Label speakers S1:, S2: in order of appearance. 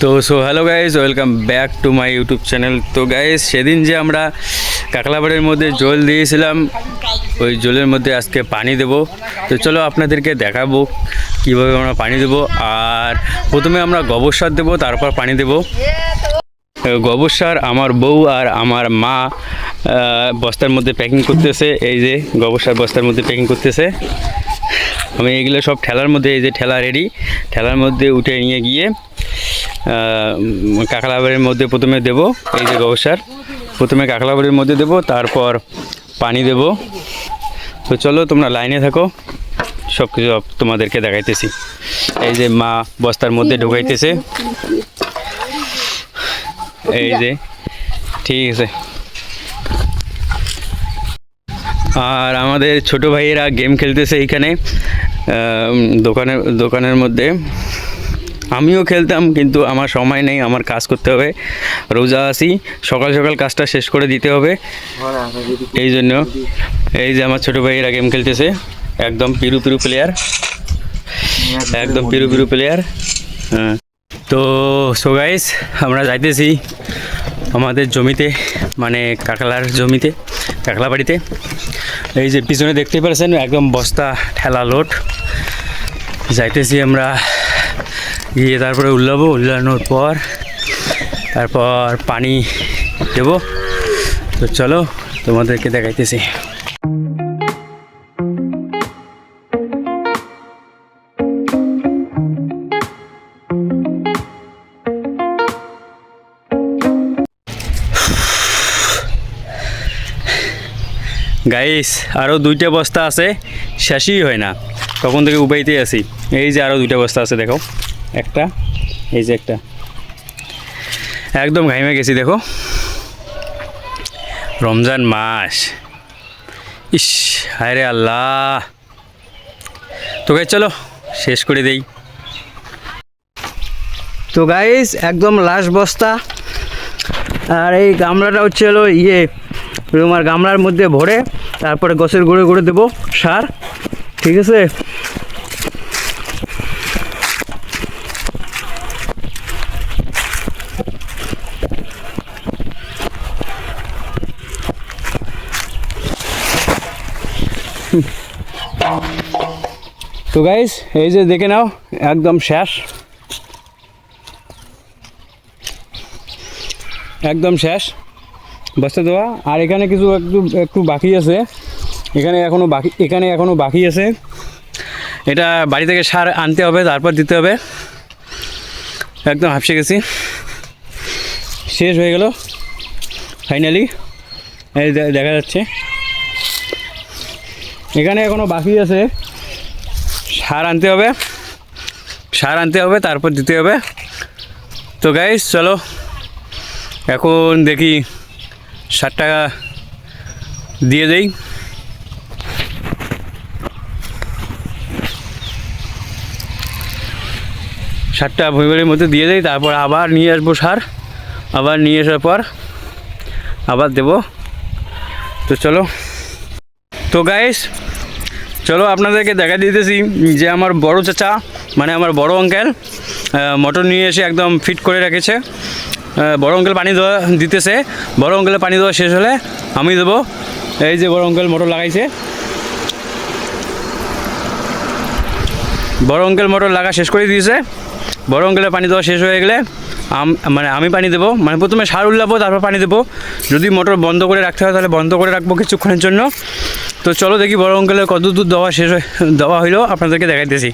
S1: তো hello guys, welcome back to my YouTube channel. তো guys, সেদিন যে আমরা কাকলাবাড়ির মধ্যে জল দিয়েছিলাম, ওই জলের মধ্যে আজকে পানি দেব। তো চলো আপনাদেরকে দেখাবো কীভাবে আমরা পানি দেব। আর প্রথমে আমরা গোবর সার দেবো, তারপর পানি দেব। গোবর সার আমার বউ আর আমার মা বস্তার মধ্যে প্যাকিং করতেছে। এই যে গোবর সার বস্তার মধ্যে প্যাকিং করতেছে। আমি এগুলো সব ঠেলার মধ্যে, এই যে ঠেলা রেডি, ঠেলার মধ্যে উঠে নিয়ে গিয়ে কাকলাবাড়ির মধ্যে প্রথমে দেব। এই যে গোবর সার প্রথমে কাকলাবাড়ির মধ্যে দেব, তারপর পানি দেব। তো চলো তোমরা লাইনে থাকো, সব কিছু তোমাদেরকে দেখাইতেছি। এই যে মা বস্তার মধ্যে ঢুকাইতেছে, এই যে, ঠিক আছে। আর আমাদের ছোট ভাইয়েরা গেম খেলতেছে এইখানে দোকানের মধ্যে। আমিও খেলতাম, কিন্তু আমার সময় নেই, আমার কাজ করতে হবে। রোজা আছি, সকাল সকাল কাজটা শেষ করে দিতে হবে, এই জন্য। এই যে আমার ছোট ভাইয়েরা গেম খেলতেছে, একদম পিরু প্লেয়ার, একদম পিরু প্লেয়ার। হ্যাঁ, তো গাইস, আমরা যাইতেছি আমাদের জমিতে, মানে কাকলার জমিতে, কাকলাবাড়িতে। এই যে পিছনে দেখতেই পাচ্ছেন, একদম বস্তা ঠেলা লোড। যাইতেছি আমরা গিয়ে, তারপরে উল্লানোর পর তারপর পানি দেব। তো চলো তোমাদেরকে দেখাইতেছি। গাইস, আরও 2টা বস্তা আছে, শেষই হয় না, তখন থেকে উপাইতেই আছি। এই যে আরও 2টা বস্তা আছে, দেখো একটা, এই যে একটা, একদম ঘাইমে গেছি। দেখো, রমজান মাস, ইস হায় রে আল্লাহ। তো গাইস চলো শেষ করে দেই। তো গাইস, একদম লাস্ট বস্তা। আর এই গামলাটা হচ্ছে হলো তোমার গামলার মধ্যে ভরে তারপরে গাছের গোড়ে দেবো সার, ঠিক আছে। তো গাইস, এই যে দেখে নাও, একদম শেষ, একদম শেষ বস্তা দেওয়া। আর এখানে কিছু একটু বাকি আছে, এখানে এখনো বাকি আছে। এটা বাড়ি থেকে সার আনতে হবে, তারপর দিতে হবে। একদম হাঁপসে গেছি, শেষ হয়ে গেল ফাইনালি। এই দেখা যাচ্ছে এখানে এখনো বাকি আছে, সার আনতে হবে, তারপর দিতে হবে। তো গাইস চলো এখন দেখি সারটা দিয়ে দেই। সারটা ভুঁইবাড়ির মধ্যে দিয়ে দেই, তারপর আবার নিয়ে আসবো সার, আবার নিয়ে আসার পর আবার দেব। তো চলো, তো গাইস চলো আপনাদেরকে দেখা দিতেছি যে আমার বড় চাচা, মানে আমার বড় আঙ্কেল মোটর নিয়ে এসে একদম ফিট করে রেখেছে। বড় আঙ্কেল পানি দিতেছে। বড় আঙ্কেলের পানি দেওয়া শেষ হলে আমি দেবো। এই যে বড় আঙ্কেল মোটর লাগাইছে, বড় আঙ্কেল মোটর লাগা শেষ করে দিয়েছে। বড় আঙ্কেলের পানি দেওয়া শেষ হয়ে গেলে মানে আমি পানি দেবো, মানে প্রথমে সার উল্লাবো, তারপর পানি দেবো। যদি মোটর বন্ধ করে রাখতে হয় তাহলে বন্ধ করে রাখবো কিছুক্ষণের জন্য। তো চলো দেখি বড় আঙ্কেলের কত দূর দেওয়া হইলো, আপনাদেরকে দেখাইতেছি।